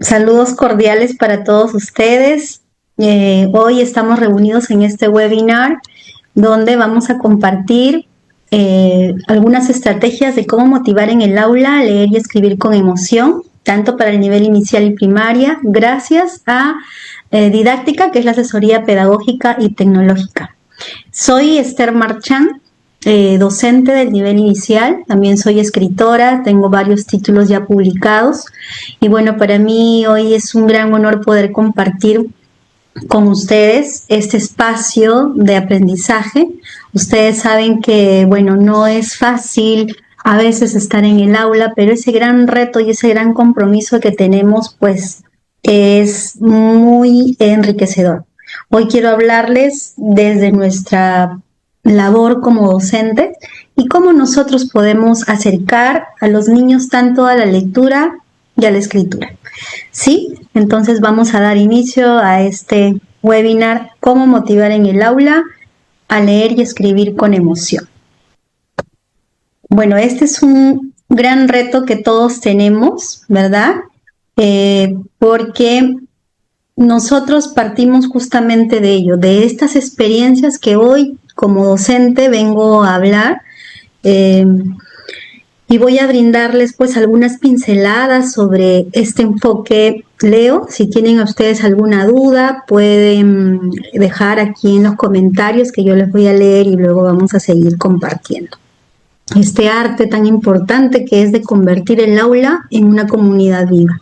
Saludos cordiales para todos ustedes. Hoy estamos reunidos en este webinar donde vamos a compartir algunas estrategias de cómo motivar en el aula a leer y escribir con emoción, tanto para el nivel inicial y primaria, gracias a Didáctica, que es la asesoría pedagógica y tecnológica. Soy Esther Marchán, docente del nivel inicial, también soy escritora, tengo varios títulos ya publicados y bueno, para mí hoy es un gran honor poder compartir con ustedes este espacio de aprendizaje. Ustedes saben que, bueno, no es fácil a veces estar en el aula, pero ese gran reto y ese gran compromiso que tenemos, pues, es muy enriquecedor. Hoy quiero hablarles desde nuestra labor como docentes y cómo nosotros podemos acercar a los niños tanto a la lectura y a la escritura. ¿Sí? Entonces vamos a dar inicio a este webinar, cómo motivar en el aula a leer y escribir con emoción. Bueno, este es un gran reto que todos tenemos, ¿verdad? Porque nosotros partimos justamente de ello, de estas experiencias que hoy como docente vengo a hablar. Y voy a brindarles pues algunas pinceladas sobre este enfoque Leo. Si tienen a ustedes alguna duda, pueden dejar aquí en los comentarios que yo les voy a leer y luego vamos a seguir compartiendo. Este arte tan importante que es de convertir el aula en una comunidad viva.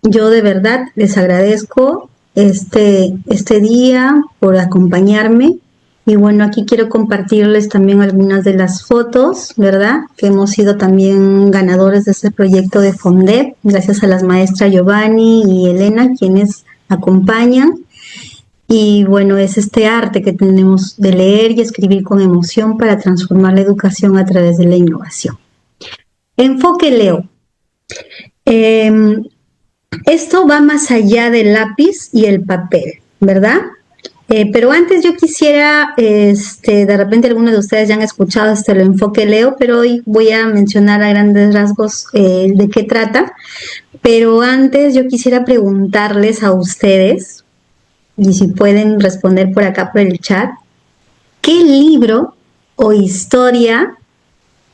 Yo de verdad les agradezco este día por acompañarme. Y bueno, aquí quiero compartirles también algunas de las fotos, ¿verdad? Que hemos sido también ganadores de este proyecto de FONDEP, gracias a las maestras Giovanni y Elena, quienes acompañan. Y bueno, es este arte que tenemos de leer y escribir con emoción para transformar la educación a través de la innovación. Enfoque Leo. Esto va más allá del lápiz y el papel, ¿verdad? Pero antes yo quisiera, de repente algunos de ustedes ya han escuchado el enfoque Leo, pero hoy voy a mencionar a grandes rasgos de qué trata. Pero antes yo quisiera preguntarles a ustedes, y si pueden responder por acá por el chat, ¿qué libro o historia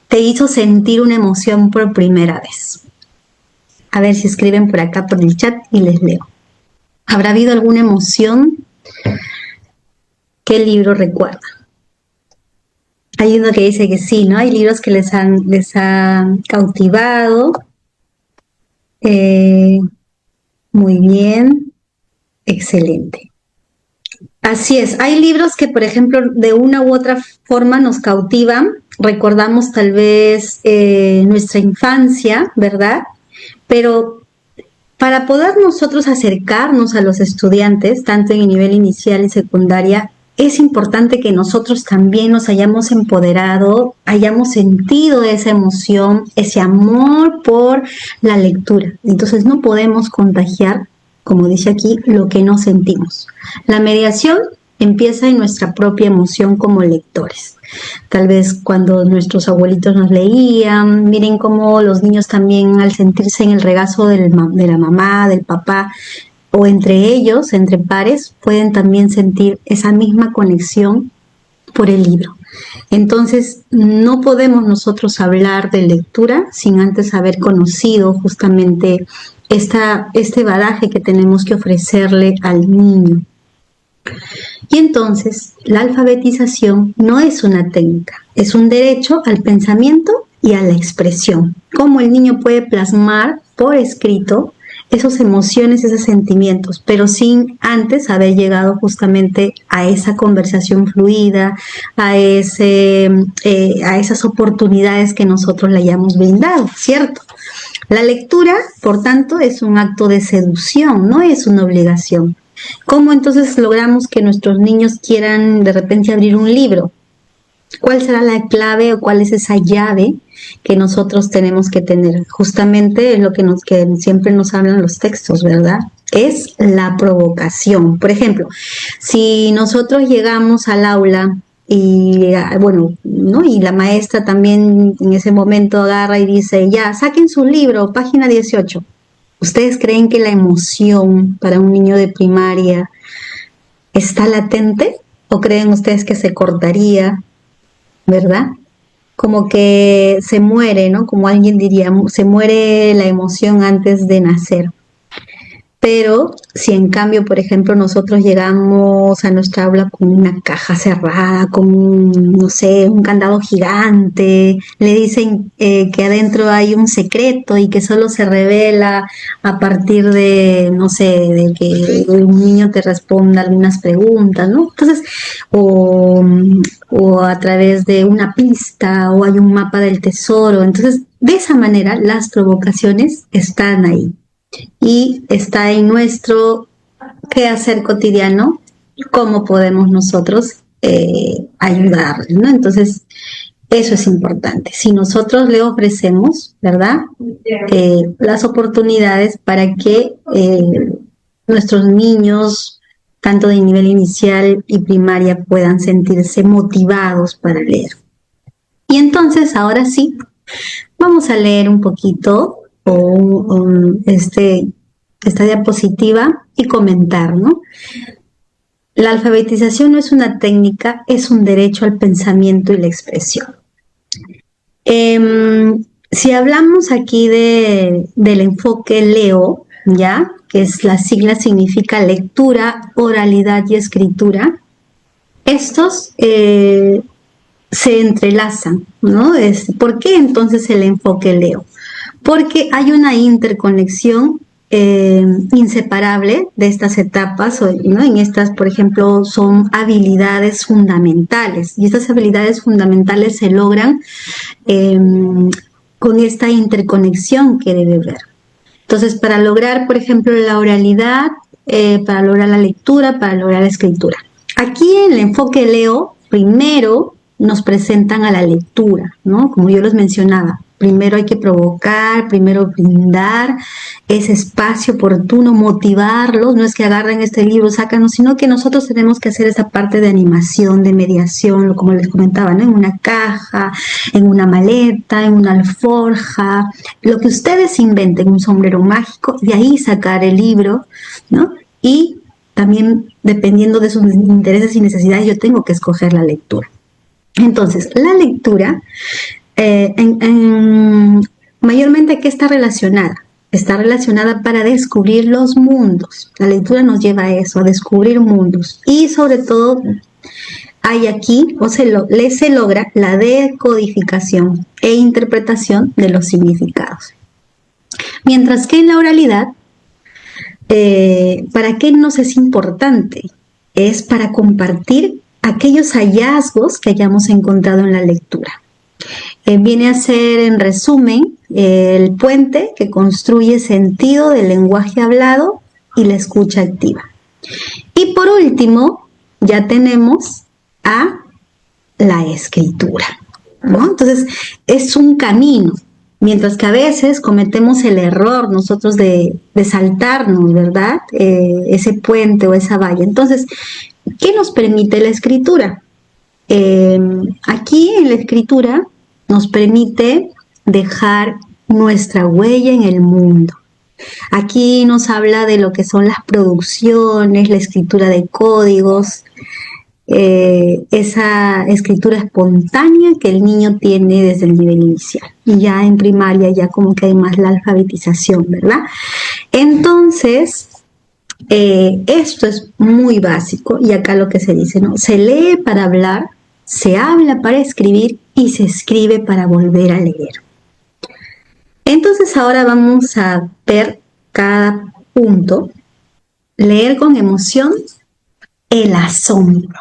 te hizo sentir una emoción por primera vez? A ver si escriben por acá por el chat y les leo. ¿Habrá habido alguna emoción? ¿Qué libro recuerda? Hay uno que dice que sí, ¿no? Hay libros que les han cautivado. Muy bien, excelente. Así es, hay libros que, por ejemplo, de una u otra forma nos cautivan. Recordamos tal vez nuestra infancia, ¿verdad? Pero para poder nosotros acercarnos a los estudiantes, tanto en el nivel inicial y secundaria, es importante que nosotros también nos hayamos empoderado, hayamos sentido esa emoción, ese amor por la lectura. Entonces no podemos contagiar, como dice aquí, lo que no sentimos. La mediación empieza en nuestra propia emoción como lectores. Tal vez cuando nuestros abuelitos nos leían, miren cómo los niños también al sentirse en el regazo de la mamá, del papá, o entre ellos, entre pares, pueden también sentir esa misma conexión por el libro. Entonces, no podemos nosotros hablar de lectura sin antes haber conocido justamente este bagaje que tenemos que ofrecerle al niño. Y entonces, la alfabetización no es una técnica, es un derecho al pensamiento y a la expresión. Cómo el niño puede plasmar por escrito esas emociones, esos sentimientos, pero sin antes haber llegado justamente a esa conversación fluida, a esas oportunidades que nosotros le hayamos brindado, ¿cierto? La lectura, por tanto, es un acto de seducción, no es una obligación. ¿Cómo entonces logramos que nuestros niños quieran de repente abrir un libro? ¿Cuál será la clave o cuál es esa llave que nosotros tenemos que tener? Justamente es lo que siempre nos hablan los textos, ¿verdad? Es la provocación. Por ejemplo, si nosotros llegamos al aula y bueno, ¿no? Y la maestra también en ese momento agarra y dice, ya, saquen su libro, página 18. ¿Ustedes creen que la emoción para un niño de primaria está latente? ¿O creen ustedes que se cortaría, verdad? Como que se muere, ¿no? Como alguien diría, se muere la emoción antes de nacer. Pero si en cambio, por ejemplo, nosotros llegamos a nuestra aula con una caja cerrada, con un, no sé, un candado gigante, le dicen que adentro hay un secreto y que solo se revela a partir de, no sé, de que un niño te responda algunas preguntas, ¿no? Entonces, o, o a través de una pista, o hay un mapa del tesoro. Entonces, de esa manera, las provocaciones están ahí y está en nuestro quehacer cotidiano cómo podemos nosotros ayudarle, ¿no? Entonces, eso es importante. Si nosotros le ofrecemos, ¿verdad? Las oportunidades para que nuestros niños, tanto de nivel inicial y primaria, puedan sentirse motivados para leer. Y entonces, ahora sí, vamos a leer un poquito esta diapositiva y comentar, ¿no? La alfabetización no es una técnica, es un derecho al pensamiento y la expresión. Si hablamos aquí del enfoque LEO, ¿ya? Que es la sigla significa lectura, oralidad y escritura, estos se entrelazan, ¿no? ¿Por qué entonces el enfoque LEO? Porque hay una interconexión inseparable de estas etapas, ¿no? En estas, por ejemplo, son habilidades fundamentales y estas habilidades fundamentales se logran con esta interconexión que debe haber. Entonces, para lograr, por ejemplo, la oralidad, para lograr la lectura, para lograr la escritura. Aquí en el enfoque Leo, primero nos presentan a la lectura, ¿no? Como yo les mencionaba, primero hay que provocar, primero brindar ese espacio oportuno, motivarlos, no es que agarren este libro, sácanos, sino que nosotros tenemos que hacer esa parte de animación, de mediación, como les comentaba, ¿no? En una caja, en una maleta, en una alforja, lo que ustedes inventen, un sombrero mágico, de ahí sacar el libro, ¿no? Y también dependiendo de sus intereses y necesidades, yo tengo que escoger la lectura. Entonces, la lectura, mayormente, ¿a qué está relacionada? Está relacionada para descubrir los mundos. La lectura nos lleva a eso, a descubrir mundos. Y sobre todo, hay aquí, se logra la decodificación e interpretación de los significados. Mientras que en la oralidad, ¿para qué nos es importante? Es para compartir aquellos hallazgos que hayamos encontrado en la lectura. Viene a ser, en resumen, el puente que construye sentido del lenguaje hablado y la escucha activa. Y por último, ya tenemos a la escritura, ¿no? Entonces, es un camino. Mientras que a veces cometemos el error nosotros de saltarnos, ¿verdad? Ese puente o esa valla. Entonces, ¿qué nos permite la escritura? Aquí en la escritura nos permite dejar nuestra huella en el mundo. Aquí nos habla de lo que son las producciones, la escritura de códigos, esa escritura espontánea que el niño tiene desde el nivel inicial. Y ya en primaria ya como que hay más la alfabetización, ¿verdad? Entonces, esto es muy básico y acá lo que se dice, ¿no? Se lee para hablar, se habla para escribir y se escribe para volver a leer. Entonces ahora vamos a ver cada punto. Leer con emoción, el asombro.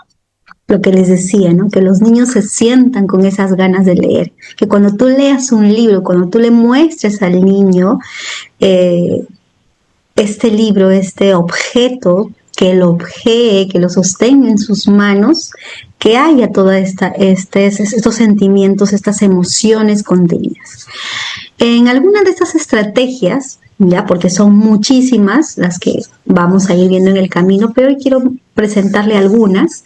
Lo que les decía, ¿no? Que los niños se sientan con esas ganas de leer. Que cuando tú leas un libro, cuando tú le muestres al niño este libro, este objeto, que lo objee, que lo sostenga en sus manos, que haya todos estos sentimientos, estas emociones contenidas. En algunas de estas estrategias, ya porque son muchísimas las que vamos a ir viendo en el camino, pero hoy quiero presentarle algunas.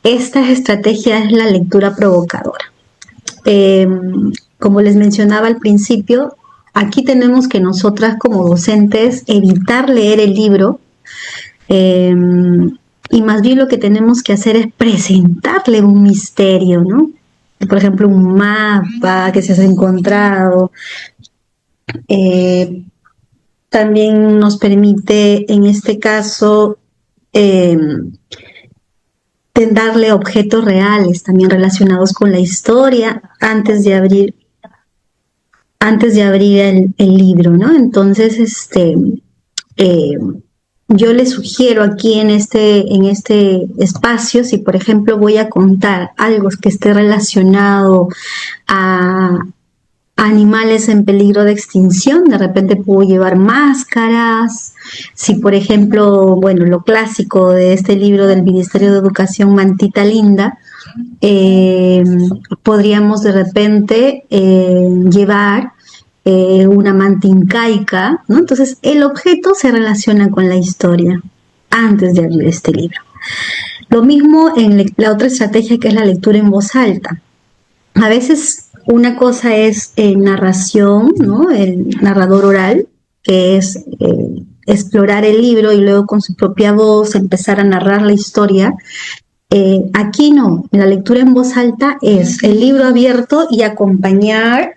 Esta estrategia es la lectura provocadora. Como les mencionaba al principio, aquí tenemos que nosotras como docentes evitar leer el libro, y más bien lo que tenemos que hacer es presentarle un misterio, ¿no? Por ejemplo, un mapa que se has encontrado. Eh, También nos permite, en este caso, eh, darle objetos reales también relacionados con la historia antes de abrir el libro, ¿no? Entonces, eh, yo les sugiero aquí en este espacio, si por ejemplo voy a contar algo que esté relacionado a animales en peligro de extinción, de repente puedo llevar máscaras. Si por ejemplo, bueno, lo clásico de este libro del Ministerio de Educación, Mantita Linda, eh, podríamos de repente llevar una manta incaica, ¿no? Entonces el objeto se relaciona con la historia antes de abrir este libro. Lo mismo en la otra estrategia, que es la lectura en voz alta. A veces una cosa es narración, ¿no? El narrador oral, que es explorar el libro y luego con su propia voz empezar a narrar la historia. Aquí no, la lectura en voz alta es el libro abierto y acompañar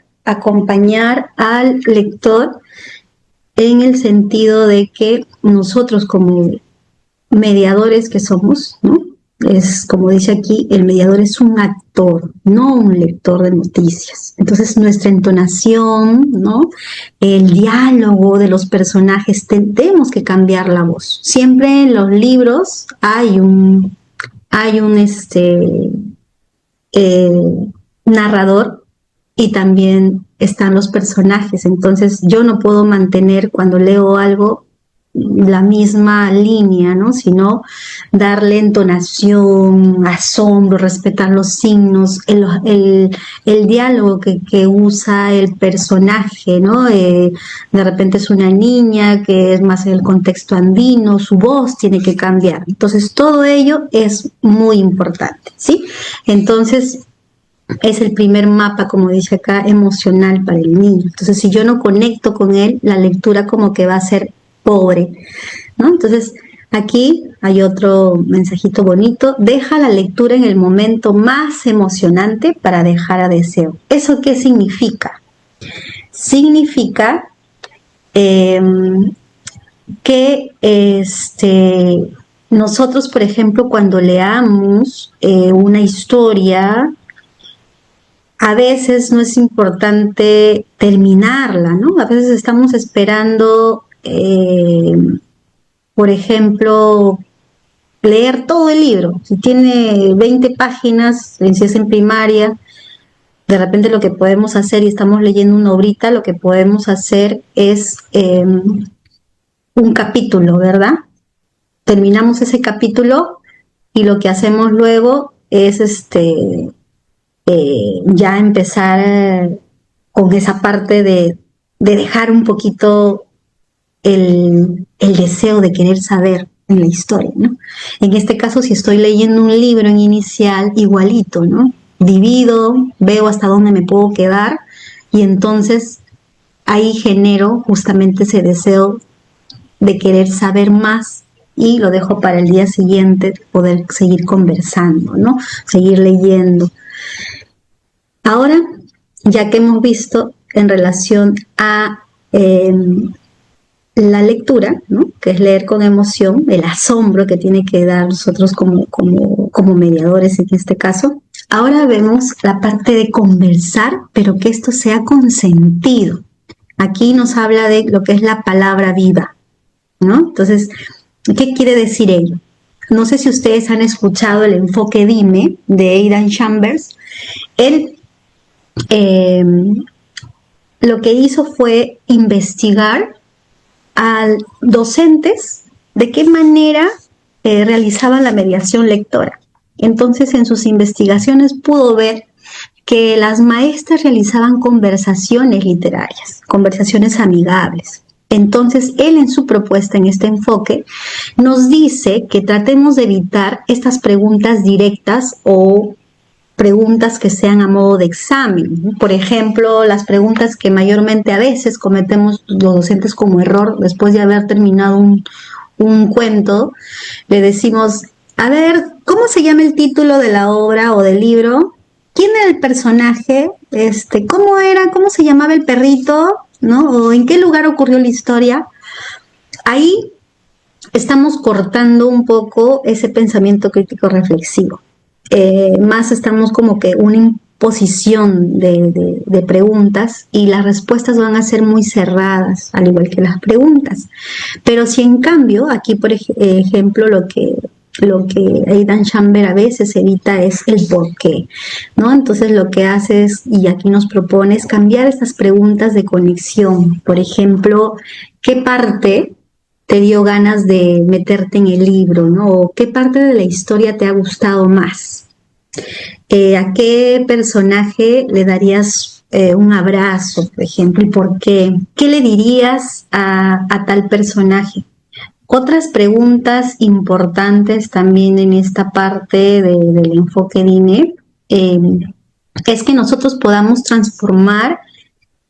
al lector, en el sentido de que nosotros como mediadores que somos, ¿no? Es como dice aquí, el mediador es un actor, no un lector de noticias. Entonces nuestra entonación, ¿no? El diálogo de los personajes, tenemos que cambiar la voz. Siempre en los libros hay un narrador y también están los personajes. Entonces yo no puedo mantener cuando leo algo la misma línea, ¿no? Sino darle entonación, asombro, respetar los signos, el diálogo que usa el personaje, ¿no? De repente es una niña que es más en el contexto andino, su voz tiene que cambiar. Entonces todo ello es muy importante, ¿sí? Entonces es el primer mapa, como dice acá, emocional para el niño. Entonces, si yo no conecto con él, la lectura como que va a ser pobre, ¿no? Entonces, aquí hay otro mensajito bonito: deja la lectura en el momento más emocionante para dejar a deseo. ¿Eso qué significa? Significa que nosotros, por ejemplo, cuando leamos una historia, a veces no es importante terminarla, ¿no? A veces estamos esperando, por ejemplo, leer todo el libro. Si tiene 20 páginas, si es en primaria, de repente lo que podemos hacer, y estamos leyendo una obrita, lo que podemos hacer es un capítulo, ¿verdad? Terminamos ese capítulo y lo que hacemos luego es ya empezar con esa parte de dejar un poquito el deseo de querer saber en la historia, ¿no? En este caso, si estoy leyendo un libro en inicial, igualito, ¿no? Divido, veo hasta dónde me puedo quedar y entonces ahí genero justamente ese deseo de querer saber más y lo dejo para el día siguiente, poder seguir conversando, ¿no? Seguir leyendo. Ahora, ya que hemos visto en relación a la lectura, ¿no? Que es leer con emoción, el asombro que tiene que dar nosotros como mediadores en este caso, ahora vemos la parte de conversar, pero que esto sea consentido. Aquí nos habla de lo que es la palabra viva, ¿no? Entonces, ¿qué quiere decir ello? No sé si ustedes han escuchado el enfoque Dime de Aidan Chambers. Él lo que hizo fue investigar a docentes de qué manera realizaban la mediación lectora. Entonces, en sus investigaciones pudo ver que las maestras realizaban conversaciones literarias, conversaciones amigables. Entonces, él en su propuesta, en este enfoque, nos dice que tratemos de evitar estas preguntas directas o preguntas que sean a modo de examen, ¿no? Por ejemplo, las preguntas que mayormente a veces cometemos los docentes como error después de haber terminado un cuento, le decimos, a ver, ¿cómo se llama el título de la obra o del libro? ¿Quién era el personaje? ¿Cómo era? ¿Cómo se llamaba el perrito? ¿No? ¿O en qué lugar ocurrió la historia? Ahí estamos cortando un poco ese pensamiento crítico reflexivo. Más estamos como que una imposición de preguntas y las respuestas van a ser muy cerradas, al igual que las preguntas. Pero si en cambio, aquí por ejemplo, lo que Aidan Chamber a veces evita es el por qué, ¿no? Entonces lo que hace es, y aquí nos propone, es cambiar estas preguntas de conexión. Por ejemplo, ¿qué parte te dio ganas de meterte en el libro, ¿no? O qué parte de la historia te ha gustado más. ¿A qué personaje le darías un abrazo, por ejemplo, y por qué? ¿Qué le dirías a tal personaje? Otras preguntas importantes también en esta parte del enfoque DINE es que nosotros podamos transformar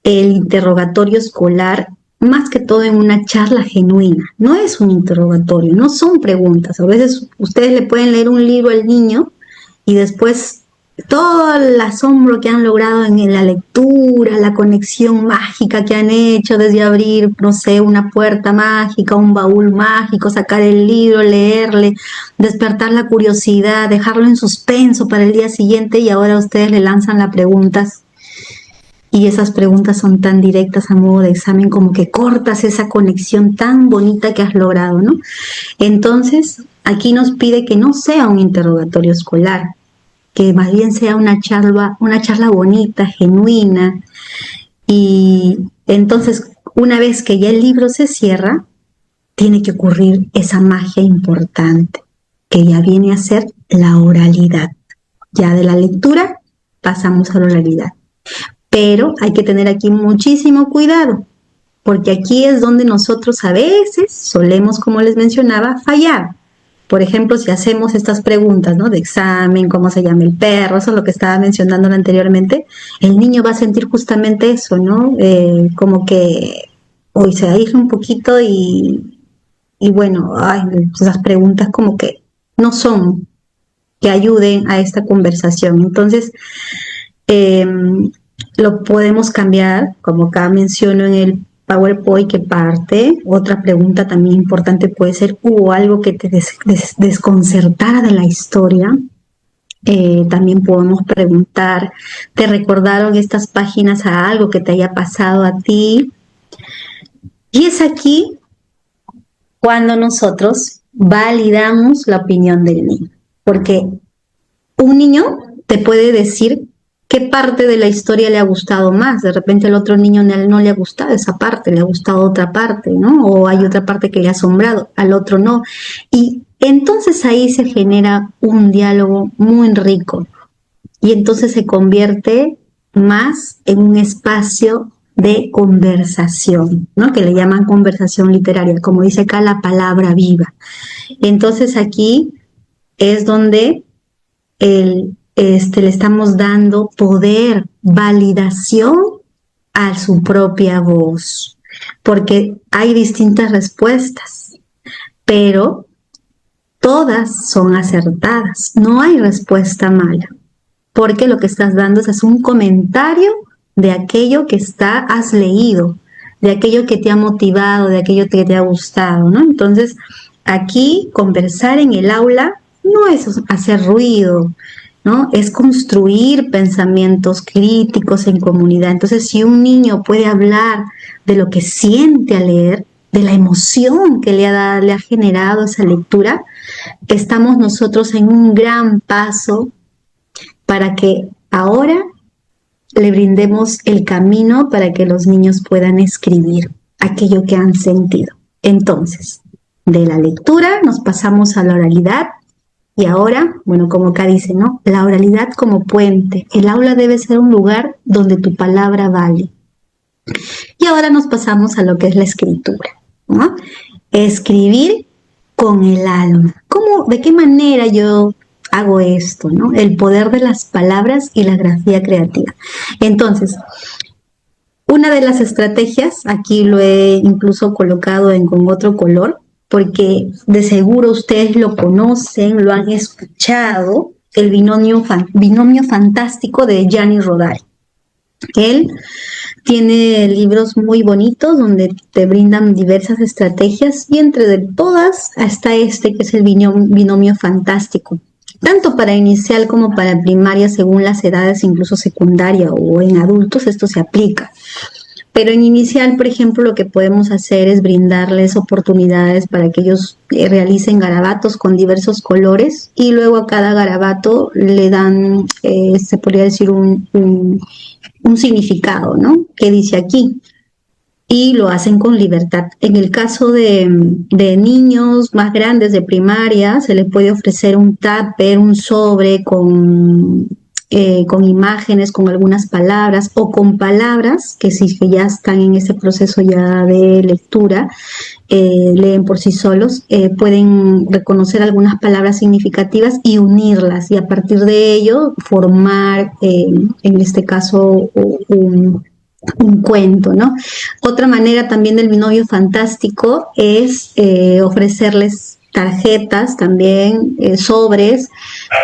el interrogatorio escolar más que todo en una charla genuina. No es un interrogatorio, no son preguntas. A veces ustedes le pueden leer un libro al niño y después todo el asombro que han logrado en la lectura, la conexión mágica que han hecho desde abrir, no sé, una puerta mágica, un baúl mágico, sacar el libro, leerle, despertar la curiosidad, dejarlo en suspenso para el día siguiente y ahora ustedes le lanzan las preguntas y esas preguntas son tan directas a modo de examen como que cortas esa conexión tan bonita que has logrado, ¿no? Entonces, aquí nos pide que no sea un interrogatorio escolar, que más bien sea una charla bonita, genuina, y entonces, una vez que ya el libro se cierra, tiene que ocurrir esa magia importante, que ya viene a ser la oralidad. Ya de la lectura pasamos a la oralidad. Pero hay que tener aquí muchísimo cuidado, porque aquí es donde nosotros a veces solemos, como les mencionaba, fallar. Por ejemplo, si hacemos estas preguntas, ¿no? De examen, cómo se llama el perro, eso es lo que estaba mencionando anteriormente, el niño va a sentir justamente eso, ¿no? Como que hoy se aísla un poquito y bueno, ay, esas preguntas como que no son que ayuden a esta conversación. Entonces, eh, lo podemos cambiar, como acá menciono en el PowerPoint que parte. Otra pregunta también importante puede ser, ¿hubo algo que te desconcertara de la historia? También podemos preguntar, ¿te recordaron estas páginas a algo que te haya pasado a ti? Y es aquí cuando nosotros validamos la opinión del niño, porque un niño te puede decir qué parte de la historia le ha gustado más. De repente al otro niño no le ha gustado esa parte, le ha gustado otra parte, ¿no? O hay otra parte que le ha asombrado, al otro no. Y entonces ahí se genera un diálogo muy rico y entonces se convierte más en un espacio de conversación, ¿no? Que le llaman conversación literaria, como dice acá, la palabra viva. Entonces aquí es donde le estamos dando poder, validación a su propia voz, porque hay distintas respuestas, pero todas son acertadas, no hay respuesta mala, porque lo que estás dando es un comentario de aquello que has leído, de aquello que te ha motivado, de aquello que te ha gustado, ¿no? Entonces, aquí conversar en el aula no es hacer ruido, ¿no? Es construir pensamientos críticos en comunidad. Entonces, si un niño puede hablar de lo que siente al leer, de la emoción que le ha generado esa lectura, estamos nosotros en un gran paso para que ahora le brindemos el camino para que los niños puedan escribir aquello que han sentido. Entonces, de la lectura nos pasamos a la oralidad y ahora, bueno, como acá dice, ¿no? La oralidad como puente. El aula debe ser un lugar donde tu palabra vale. Y ahora nos pasamos a lo que es la escritura, ¿no? Escribir con el alma. ¿Cómo, de qué manera yo hago esto, ¿no? El poder de las palabras y la grafía creativa. Entonces, una de las estrategias, aquí lo he incluso colocado con otro color, porque de seguro ustedes lo conocen, lo han escuchado, el binomio fantástico de Gianni Rodari. Él tiene libros muy bonitos donde te brindan diversas estrategias y entre de todas está este que es el binomio fantástico. Tanto para inicial como para primaria, según las edades, incluso secundaria o en adultos, esto se aplica. Pero en inicial, por ejemplo, lo que podemos hacer es brindarles oportunidades para que ellos realicen garabatos con diversos colores y luego a cada garabato le dan, se podría decir, un significado, ¿no? ¿Qué dice aquí? Y lo hacen con libertad. En el caso de niños más grandes de primaria, se les puede ofrecer un tupper, un sobre con imágenes, con algunas palabras o con palabras que si que ya están en ese proceso ya de lectura, leen por sí solos, pueden reconocer algunas palabras significativas y unirlas y a partir de ello formar, en este caso, un cuento, ¿no? Otra manera también del binomio fantástico es ofrecerles tarjetas también, sobres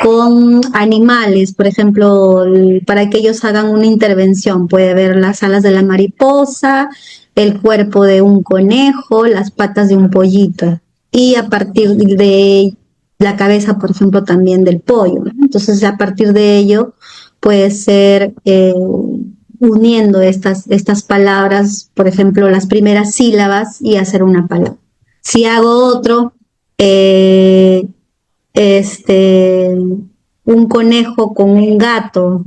con animales, por ejemplo, para que ellos hagan una intervención. Puede haber las alas de la mariposa, el cuerpo de un conejo, las patas de un pollito y a partir de la cabeza, por ejemplo, también del pollo, ¿no? Entonces, a partir de ello puede ser uniendo estas palabras, por ejemplo, las primeras sílabas y hacer una palabra. Si hago otro, eh, un conejo con un gato,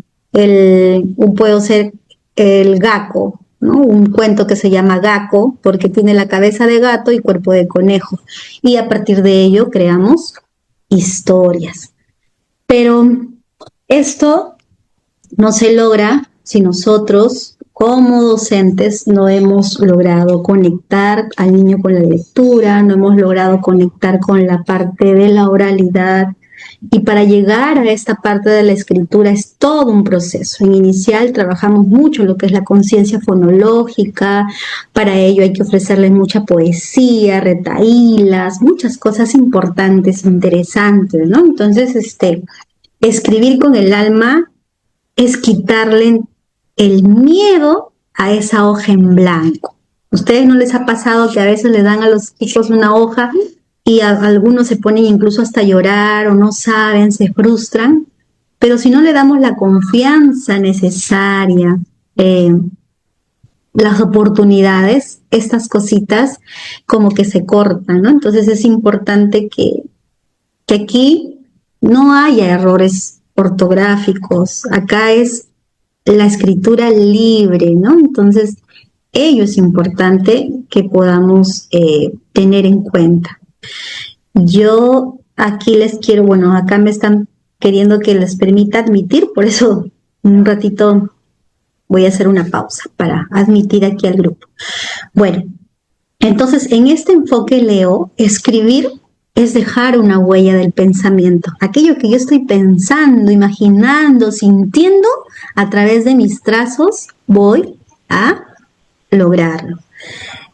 puedo ser el gaco, ¿no? Un cuento que se llama Gaco porque tiene la cabeza de gato y cuerpo de conejo. Y a partir de ello creamos historias. Pero esto no se logra si nosotros como docentes no hemos logrado conectar al niño con la lectura, no hemos logrado conectar con la parte de la oralidad. Y para llegar a esta parte de la escritura es todo un proceso. En inicial trabajamos mucho lo que es la conciencia fonológica, para ello hay que ofrecerles mucha poesía, retahílas, muchas cosas importantes, interesantes, ¿no? Entonces, escribir con el alma es quitarle el miedo a esa hoja en blanco. ¿Ustedes no les ha pasado que a veces le dan a los chicos una hoja y algunos se ponen incluso hasta a llorar o no saben, se frustran? Pero si no le damos la confianza necesaria, las oportunidades, estas cositas como que se cortan, ¿no? Entonces es importante que aquí no haya errores ortográficos, acá es la escritura libre, ¿no? Entonces, ello es importante que podamos tener en cuenta. Yo aquí les quiero, bueno, acá me están queriendo que les permita admitir, por eso un ratito voy a hacer una pausa para admitir aquí al grupo. Bueno, entonces en este enfoque leo, escribir es dejar una huella del pensamiento. Aquello que yo estoy pensando, imaginando, sintiendo, a través de mis trazos voy a lograrlo.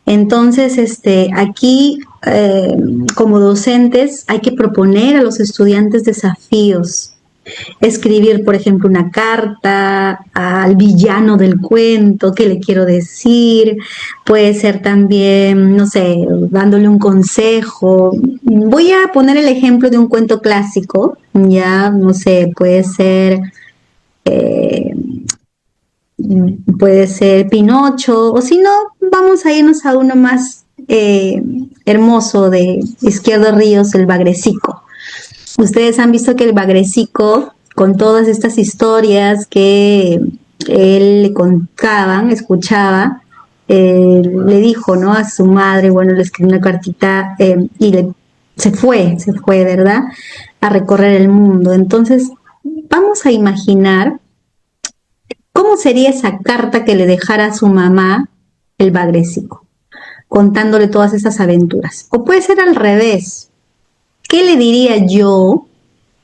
Entonces, aquí como docentes hay que proponer a los estudiantes desafíos. Escribir, por ejemplo, una carta al villano del cuento, qué le quiero decir. Puede ser también, no sé, dándole un consejo. Voy a poner el ejemplo de un cuento clásico, ya, no sé, puede ser Pinocho, o si no, vamos a irnos a uno más hermoso de Izquierdo Ríos, el Bagrecico. Ustedes han visto que el Bagrecico, con todas estas historias que él le contaban, escuchaba, le dijo, ¿no? A su madre, bueno, le escribió una cartita y se fue, ¿verdad? A recorrer el mundo. Entonces, vamos a imaginar cómo sería esa carta que le dejara a su mamá el Bagrecico, contándole todas esas aventuras. O puede ser al revés. ¿Qué le diría yo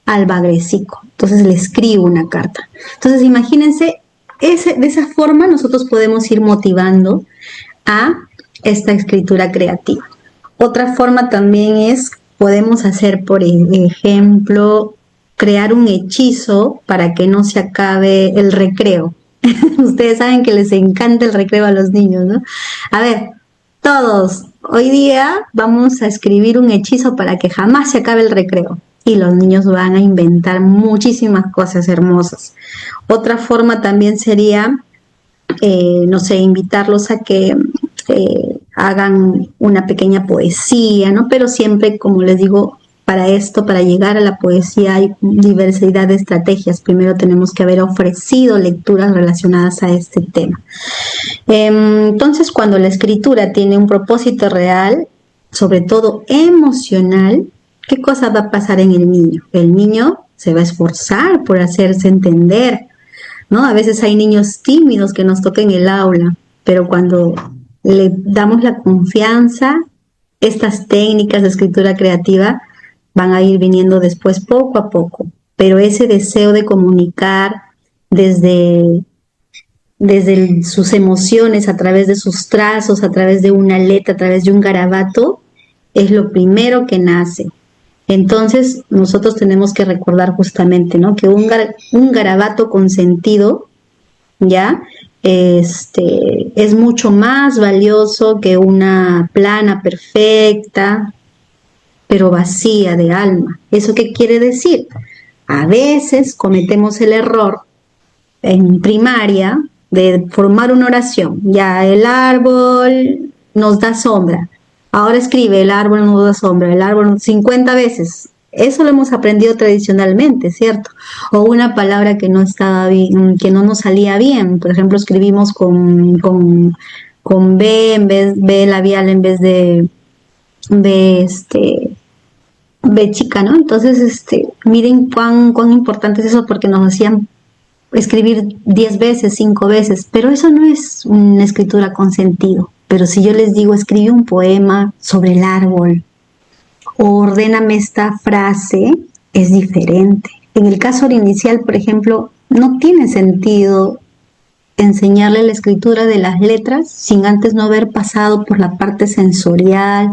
al bagrecico. Entonces le escribo una carta. Entonces imagínense, de esa forma nosotros podemos ir motivando a esta escritura creativa. Otra forma también es, podemos hacer, por ejemplo, crear un hechizo para que no se acabe el recreo. Ustedes saben que les encanta el recreo a los niños, ¿no? A ver, todos, hoy día vamos a escribir un hechizo para que jamás se acabe el recreo. Y los niños van a inventar muchísimas cosas hermosas. Otra forma también sería, no sé, invitarlos a que hagan una pequeña poesía, ¿no? Pero siempre, como les digo, para esto, para llegar a la poesía hay diversidad de estrategias. Primero tenemos que haber ofrecido lecturas relacionadas a este tema. Entonces, cuando la escritura tiene un propósito real, sobre todo emocional, ¿qué cosa va a pasar en el niño? El niño se va a esforzar por hacerse entender, ¿no? A veces hay niños tímidos que nos tocan en el aula, pero cuando le damos la confianza, estas técnicas de escritura creativa van a ir viniendo después poco a poco, pero ese deseo de comunicar desde sus emociones, a través de sus trazos, a través de una letra, a través de un garabato, es lo primero que nace. Entonces, nosotros tenemos que recordar justamente, ¿no? Que un garabato con sentido, ¿ya? Es mucho más valioso que una plana perfecta, pero vacía de alma. ¿Eso qué quiere decir? A veces cometemos el error en primaria de formar una oración. Ya el árbol nos da sombra. Ahora escribe, el árbol nos da sombra, el árbol 50 veces. Eso lo hemos aprendido tradicionalmente, ¿cierto? O una palabra que no estaba bien, que no nos salía bien. Por ejemplo, escribimos con B en vez B labial en vez de B B chica, ¿no? Entonces, miren cuán importante es eso, porque nos hacían escribir 10 veces, 5 veces, pero eso no es una escritura con sentido. Pero si yo les digo, escribe un poema sobre el árbol, o ordéname esta frase, es diferente. En el caso inicial, por ejemplo, no tiene sentido enseñarle la escritura de las letras sin antes no haber pasado por la parte sensorial,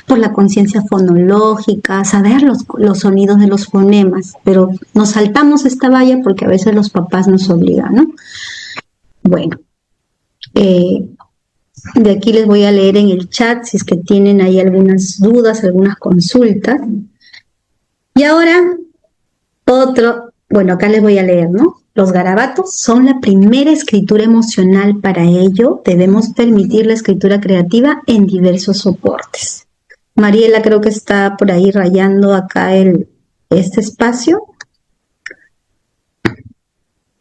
por la conciencia fonológica, saber los sonidos de los fonemas, pero nos saltamos esta valla porque a veces los papás nos obligan, ¿no? Bueno, de aquí les voy a leer en el chat si es que tienen ahí algunas dudas, algunas consultas. Y ahora, bueno, acá les voy a leer, ¿no? Los garabatos son la primera escritura emocional. Para ello, debemos permitir la escritura creativa en diversos soportes. Mariela creo que está por ahí rayando acá este espacio.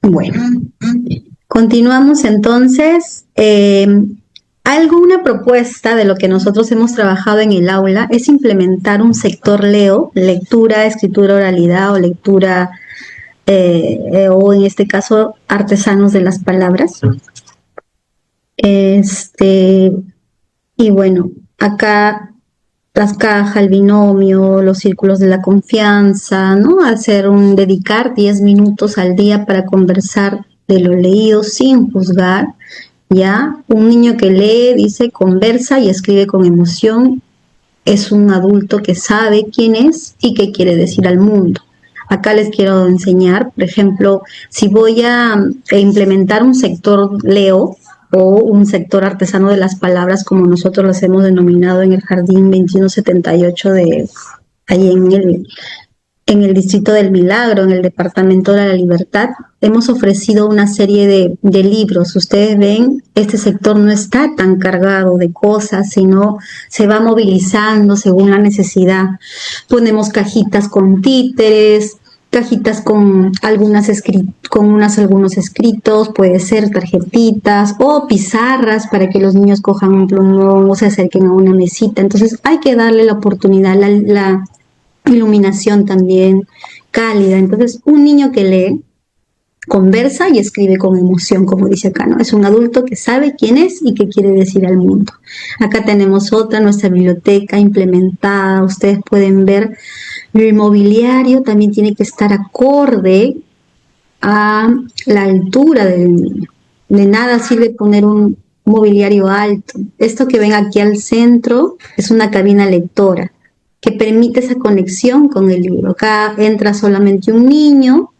Bueno, continuamos entonces. Alguna propuesta de lo que nosotros hemos trabajado en el aula es implementar un sector LEO, lectura, escritura, oralidad o lectura, o en este caso, artesanos de las palabras. Y bueno, acá las cajas, el binomio, los círculos de la confianza, ¿no? Dedicar 10 minutos al día para conversar de lo leído sin juzgar. ¿Ya? Un niño que lee, dice, conversa y escribe con emoción, es un adulto que sabe quién es y qué quiere decir al mundo. Acá les quiero enseñar, por ejemplo, si voy a implementar un sector Leo o un sector artesano de las palabras, como nosotros los hemos denominado en el Jardín 2178 ahí en el Distrito del Milagro, en el Departamento de la Libertad, hemos ofrecido una serie de libros. Ustedes ven, este sector no está tan cargado de cosas, sino se va movilizando según la necesidad. Ponemos cajitas con títeres, cajitas con algunos escritos, puede ser tarjetitas o pizarras para que los niños cojan un plumón o se acerquen a una mesita. Entonces hay que darle la oportunidad, la iluminación también cálida. Entonces, un niño que lee conversa y escribe con emoción, como dice acá, ¿no? Es un adulto que sabe quién es y qué quiere decir al mundo. Acá tenemos otra, nuestra biblioteca implementada. Ustedes pueden ver, el mobiliario también tiene que estar acorde a la altura del niño. De nada sirve poner un mobiliario alto. Esto que ven aquí al centro es una cabina lectora que permite esa conexión con el libro. Acá entra solamente un niño,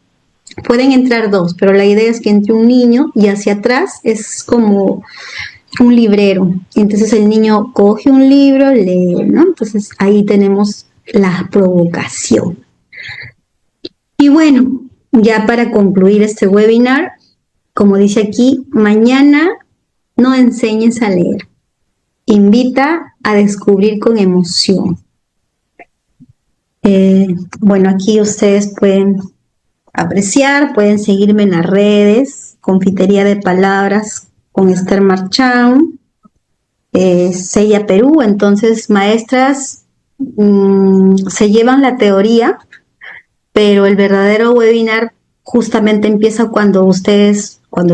pueden entrar dos, pero la idea es que entre un niño y hacia atrás es como un librero. Entonces el niño coge un libro, lee, ¿no? Entonces ahí tenemos la provocación. Y bueno, ya para concluir este webinar, como dice aquí, mañana no enseñes a leer, invita a descubrir con emoción. Bueno, aquí ustedes pueden apreciar, pueden seguirme en las redes, Confitería de Palabras con Esther Marchán, Sella Perú. Entonces, maestras, se llevan la teoría, pero el verdadero webinar justamente empieza cuando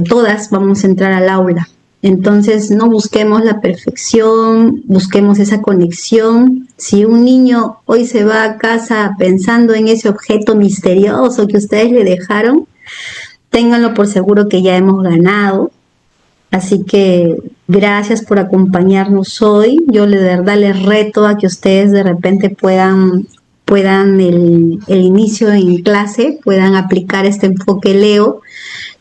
todas vamos a entrar al aula. Entonces, no busquemos la perfección, busquemos esa conexión. Si un niño hoy se va a casa pensando en ese objeto misterioso que ustedes le dejaron, ténganlo por seguro que ya hemos ganado. Así que gracias por acompañarnos hoy. Yo de verdad les reto a que ustedes de repente puedan el inicio en clase, puedan aplicar este enfoque Leo.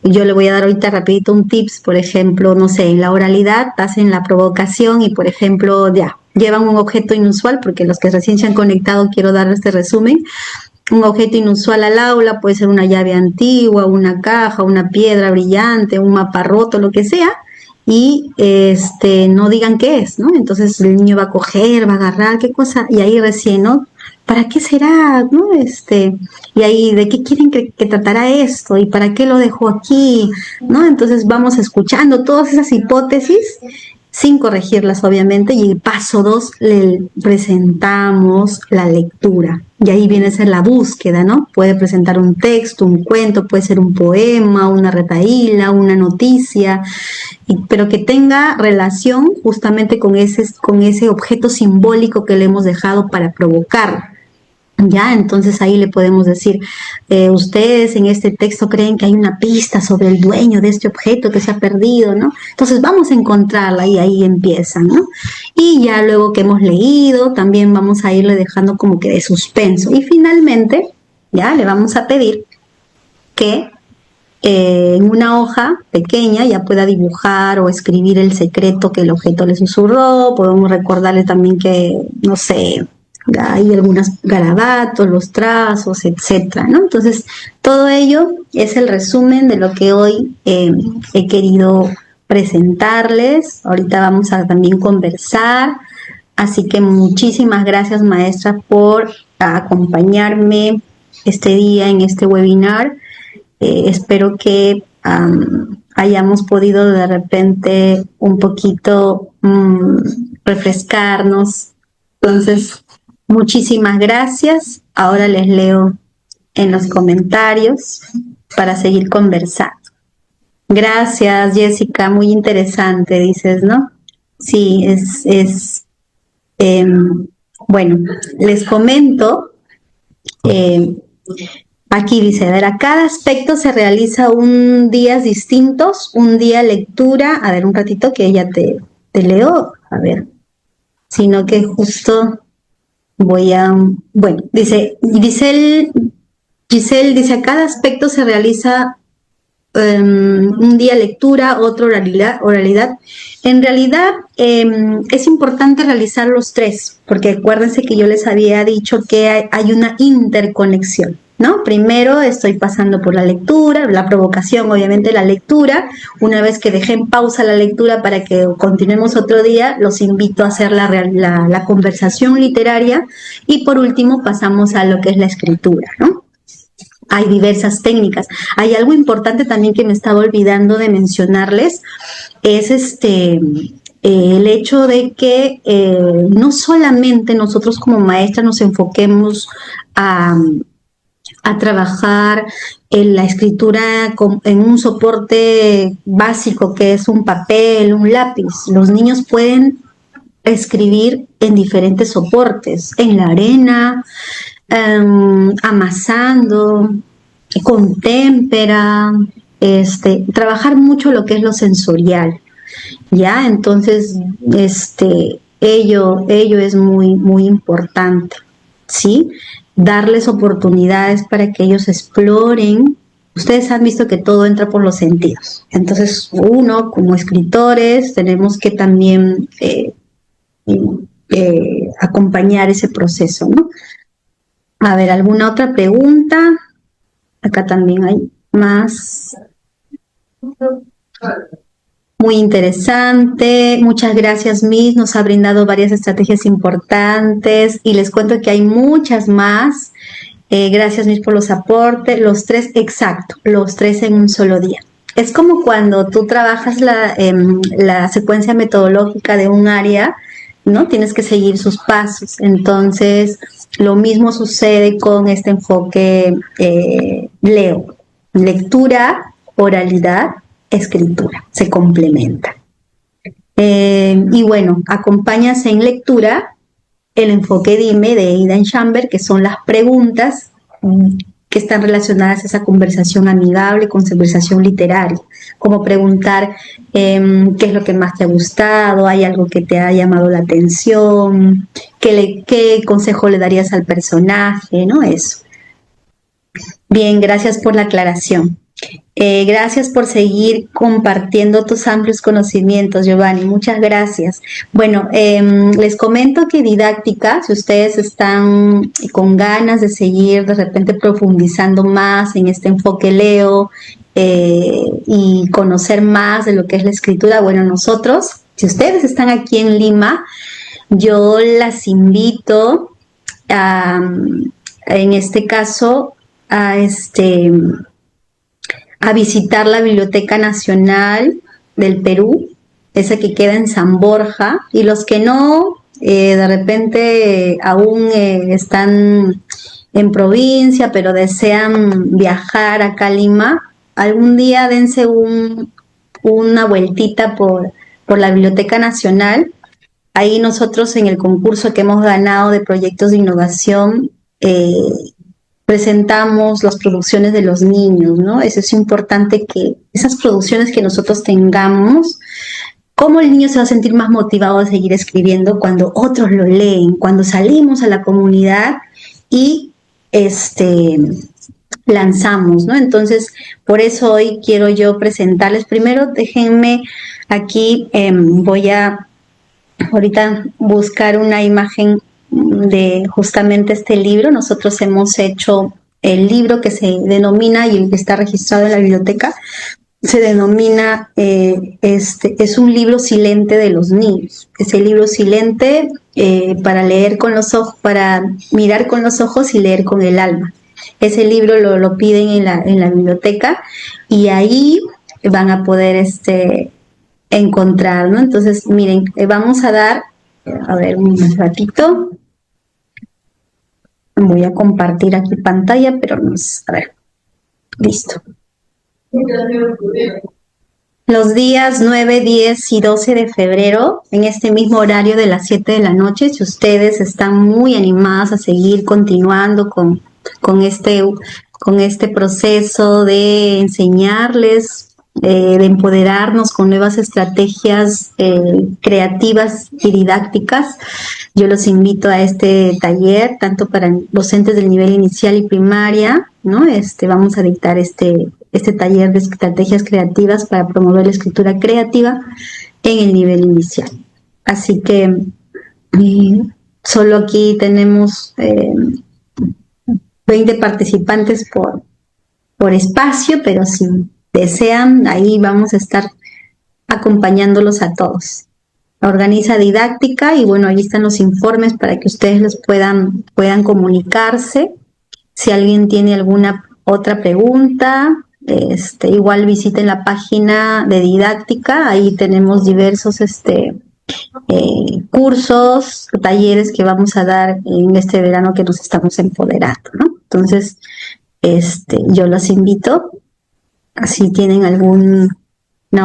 Yo le voy a dar ahorita rapidito un tips, por ejemplo, no sé, en la oralidad hacen la provocación y, por ejemplo, ya, llevan un objeto inusual, porque los que recién se han conectado quiero dar este resumen. Un objeto inusual al aula, puede ser una llave antigua, una caja, una piedra brillante, un mapa roto, lo que sea, y no digan qué es, ¿no? Entonces el niño va a coger, va a agarrar, qué cosa, y ahí recién, ¿no? ¿Para qué será? ¿No? Y ahí, ¿de qué quieren que tratará esto? ¿Y para qué lo dejó aquí? ¿No? Entonces vamos escuchando todas esas hipótesis sin corregirlas, obviamente, y el paso 2 le presentamos la lectura. Y ahí viene a ser la búsqueda, ¿no? Puede presentar un texto, un cuento, puede ser un poema, una retahíla, una noticia, pero que tenga relación justamente con ese objeto simbólico que le hemos dejado para provocar. Ya, entonces ahí le podemos decir, ustedes en este texto creen que hay una pista sobre el dueño de este objeto que se ha perdido, ¿no? Entonces vamos a encontrarla y ahí empiezan, ¿no? Y ya luego que hemos leído, también vamos a irle dejando como que de suspenso. Y finalmente, ya le vamos a pedir que en una hoja pequeña ya pueda dibujar o escribir el secreto que el objeto le susurró. Podemos recordarle también que, no sé, hay algunos garabatos, los trazos, etcétera, ¿no? Entonces, todo ello es el resumen de lo que hoy he querido presentarles. Ahorita vamos a también conversar. Así que muchísimas gracias, maestra, por acompañarme este día en este webinar. Espero que hayamos podido de repente un poquito refrescarnos. Entonces, muchísimas gracias. Ahora les leo en los comentarios para seguir conversando. Gracias, Jessica, muy interesante, dices, ¿no? Sí, bueno, les comento, aquí dice, a cada aspecto se realiza un días distintos, un día lectura, a ver un ratito que ya te leo, a ver, sino que justo voy a, bueno, dice, Giselle dice, a cada aspecto se realiza un día lectura, otro oralidad. En realidad es importante realizar los tres, porque acuérdense que yo les había dicho que hay una interconexión, ¿no? Primero estoy pasando por la lectura, la provocación, obviamente la lectura. Una vez que dejé en pausa la lectura para que continuemos otro día, los invito a hacer la conversación literaria y por último pasamos a lo que es la escritura, ¿no? Hay diversas técnicas. Hay algo importante también que me estaba olvidando de mencionarles, es el hecho de que no solamente nosotros como maestras nos enfoquemos a a trabajar en la escritura en un soporte básico que es un papel, un lápiz. Los niños pueden escribir en diferentes soportes, en la arena, amasando, con témpera, trabajar mucho lo que es lo sensorial, ¿ya? Entonces, ello es muy, muy importante, ¿sí? Darles oportunidades para que ellos exploren. Ustedes han visto que todo entra por los sentidos. Entonces, uno, como escritores, tenemos que también acompañar ese proceso, ¿no? A ver, ¿alguna otra pregunta? Acá también hay más. Muy interesante. Muchas gracias, Miss. Nos ha brindado varias estrategias importantes y les cuento que hay muchas más. Gracias, Miss, por los aportes. Los tres, exacto, los tres en un solo día. Es como cuando tú trabajas la secuencia metodológica de un área, ¿no? Tienes que seguir sus pasos. Entonces, lo mismo sucede con este enfoque Leo. Lectura, oralidad, escritura. Se complementa. Y bueno, acompañas en lectura el enfoque Dime de Aidan Chamber, que son las preguntas que están relacionadas a esa conversación amigable, conversación literaria, como preguntar qué es lo que más te ha gustado, hay algo que te ha llamado la atención, qué consejo le darías al personaje, ¿no? Eso. Bien, gracias por la aclaración. Gracias por seguir compartiendo tus amplios conocimientos, Giovanni. Muchas gracias. Bueno, les comento que didáctica, si ustedes están con ganas de seguir de repente profundizando más en este enfoque Leo y conocer más de lo que es la escritura, bueno, nosotros, si ustedes están aquí en Lima, yo las invito a, en este caso, a visitar la Biblioteca Nacional del Perú, esa que queda en San Borja, y los que no, de repente aún están en provincia, pero desean viajar acá a Lima, algún día dense una vueltita por la Biblioteca Nacional. Ahí nosotros en el concurso que hemos ganado de proyectos de innovación, presentamos las producciones de los niños, ¿no? Eso es importante, que esas producciones que nosotros tengamos, cómo el niño se va a sentir más motivado a seguir escribiendo cuando otros lo leen, cuando salimos a la comunidad y lanzamos, ¿no? Entonces, por eso hoy quiero yo presentarles. Primero, déjenme aquí, voy a ahorita buscar una imagen de justamente este libro. Nosotros hemos hecho el libro que se denomina, y el que está registrado en la biblioteca, se denomina, es un libro silente de los niños. Es el libro silente para leer con los ojos, para mirar con los ojos y leer con el alma. Ese libro lo piden en la biblioteca y ahí van a poder encontrar, ¿no? Entonces, miren, vamos a dar, a ver, un ratito. Voy a compartir aquí pantalla, pero no sé, a ver, listo. Los días 9, 10 y 12 de febrero, en este mismo horario de las 7 de la noche, si ustedes están muy animadas a seguir continuando con este proceso de enseñarles, de empoderarnos con nuevas estrategias creativas y didácticas, yo los invito a este taller, tanto para docentes del nivel inicial y primaria, ¿no? Vamos a dictar este taller de estrategias creativas para promover la escritura creativa en el nivel inicial. Así que solo aquí tenemos 20 participantes por espacio, pero si desean, ahí vamos a estar acompañándolos a todos. Organiza didáctica y bueno, ahí están los informes para que ustedes los puedan comunicarse. Si alguien tiene alguna otra pregunta, igual visiten la página de didáctica, ahí tenemos diversos cursos, talleres que vamos a dar en este verano que nos estamos empoderando, ¿no? Entonces, yo los invito, si tienen alguna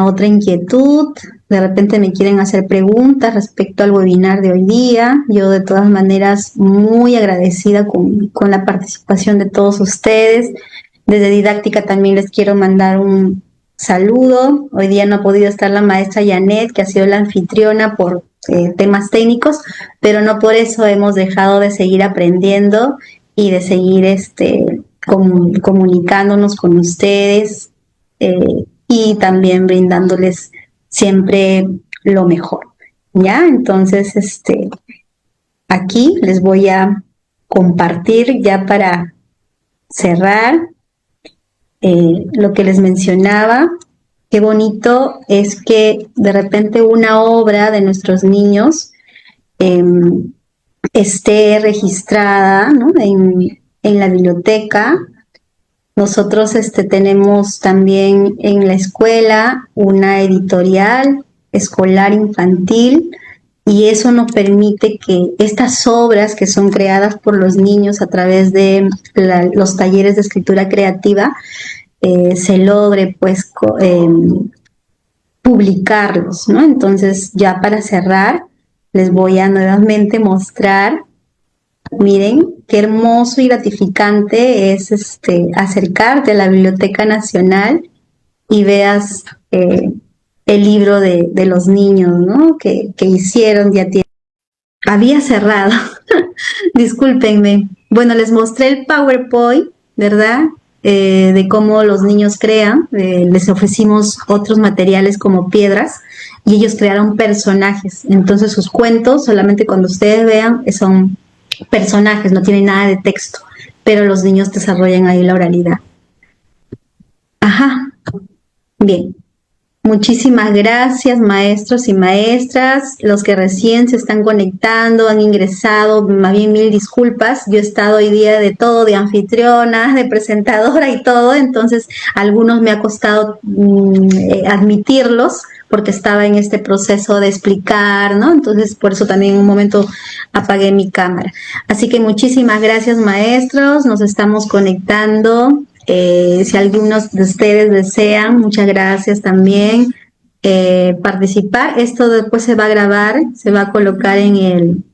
otra inquietud, de repente me quieren hacer preguntas respecto al webinar de hoy día. Yo de todas maneras muy agradecida con la participación de todos ustedes. Desde Didáctica también les quiero mandar un saludo. Hoy día no ha podido estar la maestra Janet, que ha sido la anfitriona por temas técnicos, pero no por eso hemos dejado de seguir aprendiendo y de seguir comunicándonos con ustedes y también brindándoles siempre lo mejor, ¿ya? Entonces, aquí les voy a compartir ya para cerrar lo que les mencionaba. Qué bonito es que de repente una obra de nuestros niños esté registrada, ¿no?, en la biblioteca. Nosotros tenemos también en la escuela una editorial escolar infantil y eso nos permite que estas obras que son creadas por los niños a través de los talleres de escritura creativa se logre pues publicarlos, ¿no? Entonces ya para cerrar les voy a nuevamente mostrar. Miren, qué hermoso y gratificante es acercarte a la Biblioteca Nacional y veas el libro de los niños, ¿no?, que hicieron, ya tienen. Había cerrado, discúlpenme. Bueno, les mostré el PowerPoint, ¿verdad? De cómo los niños crean. Les ofrecimos otros materiales como piedras y ellos crearon personajes. Entonces sus cuentos, solamente cuando ustedes vean, son personajes, no tienen nada de texto, pero los niños desarrollan ahí la oralidad. Ajá, bien. Muchísimas gracias, maestros y maestras, los que recién se están conectando, han ingresado, más bien mil disculpas. Yo he estado hoy día de todo, de anfitriona, de presentadora y todo, entonces algunos me ha costado admitirlos, porque estaba en este proceso de explicar, ¿no? Entonces, por eso también en un momento apagué mi cámara. Así que muchísimas gracias, maestros, nos estamos conectando. Si algunos de ustedes desean, muchas gracias también, participar. Esto después se va a grabar, se va a colocar en el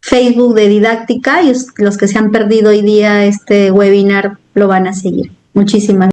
Facebook de Didáctica, y los que se han perdido hoy día este webinar lo van a seguir. Muchísimas gracias.